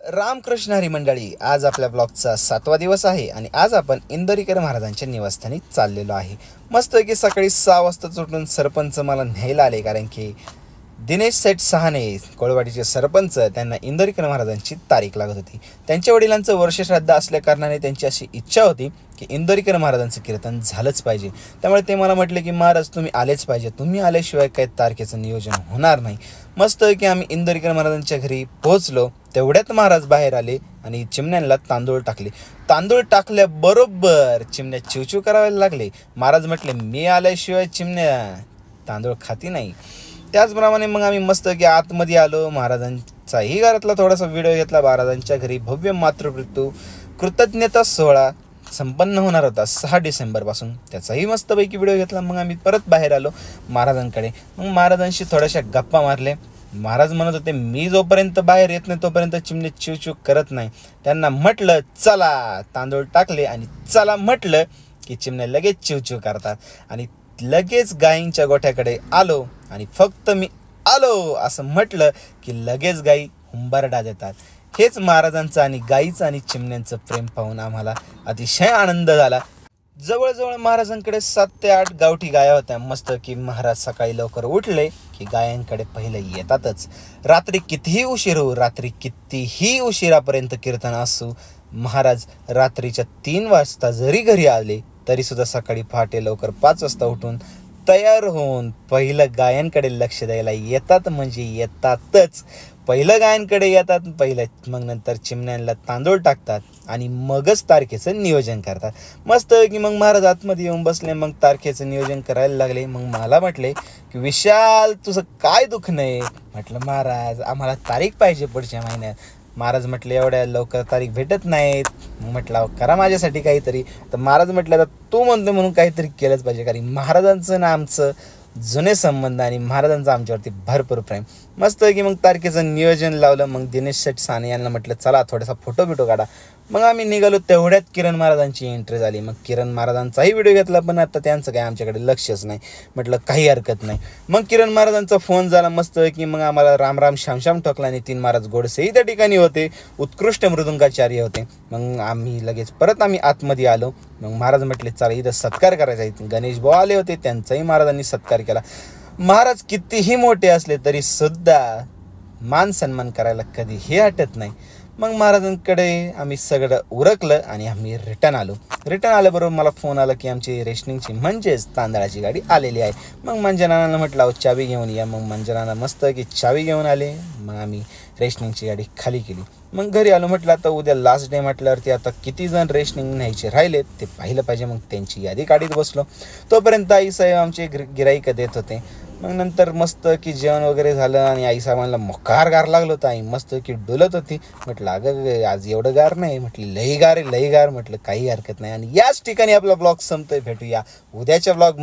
रामकृष्ण हरी मंडळी, आज आपल्या ब्लॉगचा 7वा दिवस आहे आणि आज आपण इंदोरीकर महाराजांच्या निवासस्थानी चाललेलो आहे। मस्त की सकाळी 6 वाजता उठून सरपंच मला न्यायला आले, कारण की दिनेश सेठ सहाने कोळवाडीचे सरपंच त्यांना इंदोरीकर महाराजांची तारीख लागत होती। त्यांच्या वडिलांचं वर्षश्राद्ध असल्या कारणाने त्यांची अशी इच्छा होती की इंदोरीकर महाराजांचं कीर्तन झालंच पाहिजे। त्यामुळे ते मला म्हटले की महाराज तुम्ही आलेच पाहिजे, तुम्ही आल्याशिवाय काही तारखेचं नियोजन होणार नाही। मस्त की आम्ही इंदोरीकर महाराजांच्या घरी पोहोचलो, तेवढ्यात महाराज बाहेर आले आणि चिमण्यांना तांदूळ टाकले। तांदूळ टाकल्याबरोबर चिमण्या चिवचिव करायला लागले। महाराज म्हटले मी आल्याशिवाय चिमण्या तांदूळ खाती नाही। त्याचप्रमाणे मग आम्ही मस्त की आतमध्ये आलो। महाराजांचाही घरातला थोडासा व्हिडिओ घेतला। महाराजांच्या घरी भव्य मातृपितृ कृतज्ञता सोहळा संपन्न होणार होता 6 डिसेंबरपासून, त्याचाही मस्तपैकी व्हिडिओ घेतला। मग आम्ही परत बाहेर आलो महाराजांकडे। मग महाराजांशी थोड्याशा गप्पा मारले। महाराज म्हणत होते मी जोपर्यंत बाहेर येत नाही तोपर्यंत चिमणे चिवचिव करत नाही। त्यांना म्हटलं चला, तांदूळ टाकले आणि चला म्हटलं की चिमणे लगेच चिवचिव करतात आणि लगेच गायींच्या गोठ्याकडे आलो आणि फक्त मी आलो असं म्हटलं की लगेच गायी हुंबारडा देतात। हेच महाराजांचं आणि गायीचं आणि चिमण्यांचं प्रेम पाहून आम्हाला अतिशय आनंद झाला। जवळजवळ महाराजांकडे 7 ते 8 गावठी गाया होत्या। मस्त की महाराज सकाळी लवकर उठले की गायांकडे पहिले येतातच। रात्री कितीही उशीर हो, रात्री कितीही उशिरापर्यंत कीर्तन असू, महाराज रात्रीच्या 3 वाजता जरी घरी आले तरी सुद्धा सकाळी पहाटे लवकर 5 वाजता उठून तयार होऊन पहिलं गायांकडे लक्ष द्यायला येतात, म्हणजे येतातच। पहिलं गायांकडे येतात, पहिलं मग नंतर चिमण्यांना तांदूळ टाकतात आणि मगच तारखेचं नियोजन करतात। मस्त की मग महाराज आतमध्ये येऊन बसले, मग तारखेचं नियोजन करायला लागले। मग मला म्हटले की विशाल तुझं काय दुःख नाही? म्हटलं महाराज आम्हाला तारीख पाहिजे पुढच्या महिन्यात। महाराज म्हटले एवढ्या लवकर तारीख भेटत नाहीत। म्हटलं करा माझ्यासाठी काहीतरी। तर महाराज म्हटलं आता तू म्हणतो म्हणून काहीतरी केलंच पाहिजे, कारण महाराजांचं ना आमचं जुने संबंध आणि महाराजांचं आमच्यावरती भरपूर प्रेम। मस्त की मग तारखेचं नियोजन लावलं। मग दिनेश सेठ साने यांना म्हटलं चला थोडासा फोटो बिटो काढा। मग आम्ही निघालो, तेवढ्यात किरण महाराजांची एंट्री झाली। मग किरण महाराजांचाही व्हिडिओ घेतला, पण आता त्यांचं काही आमच्याकडे लक्षच नाही। म्हटलं काही हरकत नाही। मग किरण महाराजांचा फोन झाला। मस्त की मग आम्हाला राम राम श्याम श्याम ठोकला। नितीन महाराज गोडसेही त्या ठिकाणी होते, उत्कृष्ट मृदुंगाचार्य होते। मग आम्ही लगेच परत आतमध्ये आलो। मग महाराज म्हटले चला इथं सत्कार करायचा आहे। गणेश भाऊ आले होते, त्यांचाही महाराजांनी सत्कार केला। महाराज कितीही मोठे असले तरी सुद्धा मान सन्मान करायला कधीही हटत नाही। मग महाराजांकडे आम्ही सगळं उरकलं आणि आम्ही रिटर्न आलो। रिटर्न आल्याबरोबर मला फोन आला की आमची रेशनिंगची म्हणजेच तांदळाची गाडी आलेली आहे। मग मंजनानाला म्हटलं चावी घेऊन या। मग मंजनाना मस्त की चावी घेऊन आले। मग आम्ही रेशनिंगची गाडी खाली केली। मग घरी आलो। म्हटलं आता उद्या लास्ट डे म्हटल्यावरती आता किती जण रेशनिंग न्यायचे राहिलेत ते पाहिलं पाहिजे। मग त्यांची यादी काढीत बसलो। तोपर्यंत आईसाहेब आमचे गिराईक देत होते। मग नंतर मस्त की जेवण वगैरे झालं आणि आईसाहेबांना मोकार गार लागलं होतं। आई मस्त की डुलत होती। म्हटलं अगं आज एवढं गार नाही, म्हटली लई गार आहे लई गार। म्हटलं काही हरकत नाही। आणि याच ठिकाणी आपला ब्लॉग संपतोय, भेटूया उद्याच्या ब्लॉग।